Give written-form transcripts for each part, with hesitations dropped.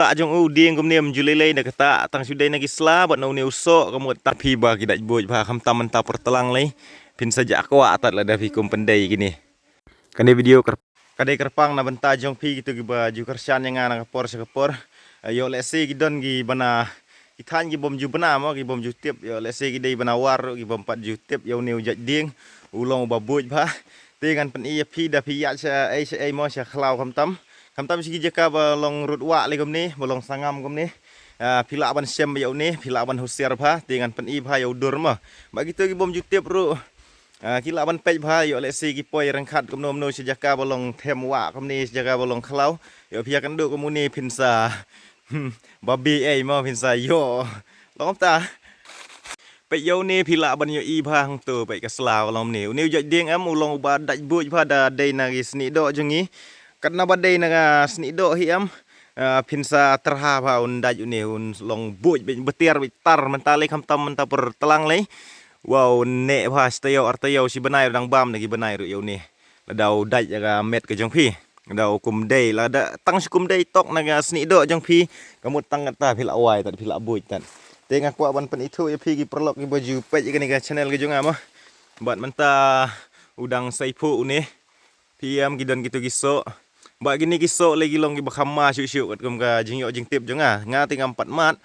Ajong dieng kum nem julele na kata tang sudai na gisla bat no ne uso kamu tak pi ba kidak boj ba kam tam mentah pertelang lay pin saja aku atat la davi kum pendai gini kane video kadai kerpang na benta jong pi gitu giba ju kersan yang ana kapor sekapor yo lese gidon gi bana ikan gi bom ju bana mo gi bom ju tip yo lese gi dai bana war gi bom 4 ju tip yo ne ujat dieng ulong ba boj ba dengan pen iya pi da pi ya sa ai mo sa khlau kam tam sigi jaka ba long rut wa le gum ni bolong sangam gum ni pila ban sem ba ni pila ban husiar ba dengan pen i ba yo dur ma bagi tu gi bom ju tip ru kila ban pej ba yo le si gi poi rangkhat gum nom no si jaka bolong them wa gum ni si jaka bolong khlau yo pia kan du gum ni pinsa babi ai ma pinsa yo long ta pe yo ni pila ban yo i ba hang tu pe ka sla long ni ni yo ding am ulong ba daj buj ba da dai na gi sni do jungi karena badai naga seni do hiam pinsa terha ba undaj uni un long buj betiar bitar mentale kam tam menta per telang lay wow ne ba stayo artayo si benai dang bam lagi benai ru yo ni ladau daj aga met ke jong pi ladau kum dei lada tang kum dei tok naga seni do jong pi kamu tang ta pila wai tad pila buj tad tengah kuat ban pen itu ya pi gi perlok gi baju pej ke ni ga channel ke jong ama bat menta udang saipu uni piam gidon gitu giso ba gini giso lagi long gi bakama syuk kat kum ga jing yo jing tip jonga nga ting 4 mat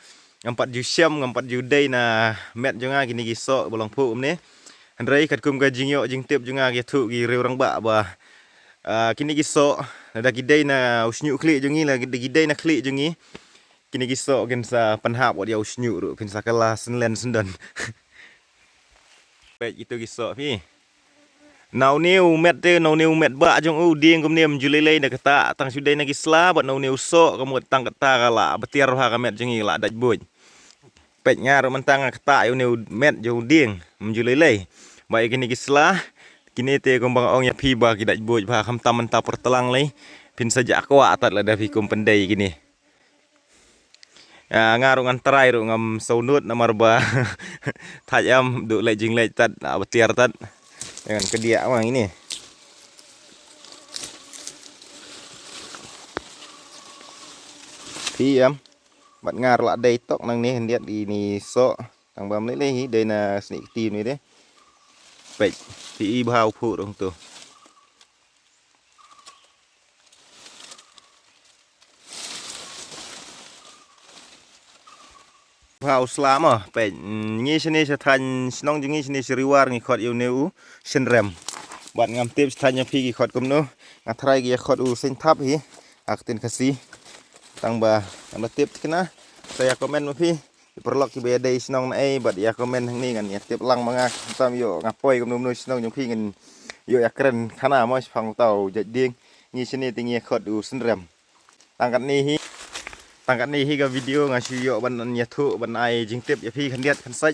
4 ju syam 4 ju dei na met jonga gini giso bolong pu ni andrai kat kum ga jing yo jing tip jonga gi thu gi rew rang ba kini giso da gidei na usnyu kli jongi la gidei na kli jongi kini giso gen sa panhap wat ya usnyu ru pin sa kala senlen sendan pej itu giso pi nau niu met te nau niu met ba jong dieng kum nem julele na kata tang sudai na gisla bat nau niu so kamu tang kata kala betiar ha ka met jengi la daj boj pet ngar mentang kata yo niu met jong dieng julele ba kini gisla kini te kum bang ong ya pi ba ki daj boj ba kam tam menta pertelang lay pin saja aku atat la davi kum pendai gini ngarung antarai ru ngam saunut namar ba tajam du le jing le tat betiar tat dengan kediak mah ini piam bat ngar la dei tok nang ni hendiat ini so tang bam le hi dei na sni tim ni de pej pi bau phu dong tu bau selama pej ngi sini sa than snong jingi sini seriwar ngi khot yu neu senrem bat ngam tip thanya pi gi khot kum no ngathrai gi khot u sen thap hi aktin khasi tang ba anda tip kena saya komen pi perlok ki be dei snong na bat ya komen ni ngan ya tip lang manga tam yo ngapoi kum no snong jong pi ngan yo ya keren khana mo phang tau jat ding ngi sini tingi khot u senrem tangkat ni higa video ngasih yo ban nyathu ban ai jing tip ya pi khandiat khan sai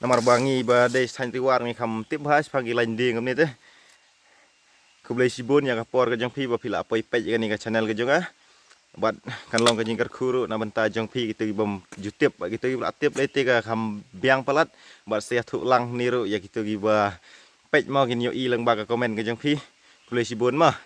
namar bangi ba dei than tiwar ngi kham tip has phagi lain ding ngam ni te kublai sibun ya kapor ke jong pi ba pila poi pej ni ka channel ke jong bat kan long ke jing kar khuru na banta jong pi gitu bom jutip ba gitu ba tip le te ka kham biang palat ba sia thu lang niru ya gitu gi ba pej mo gin yo i lang ba ka komen ke jong pi kublai sibun mah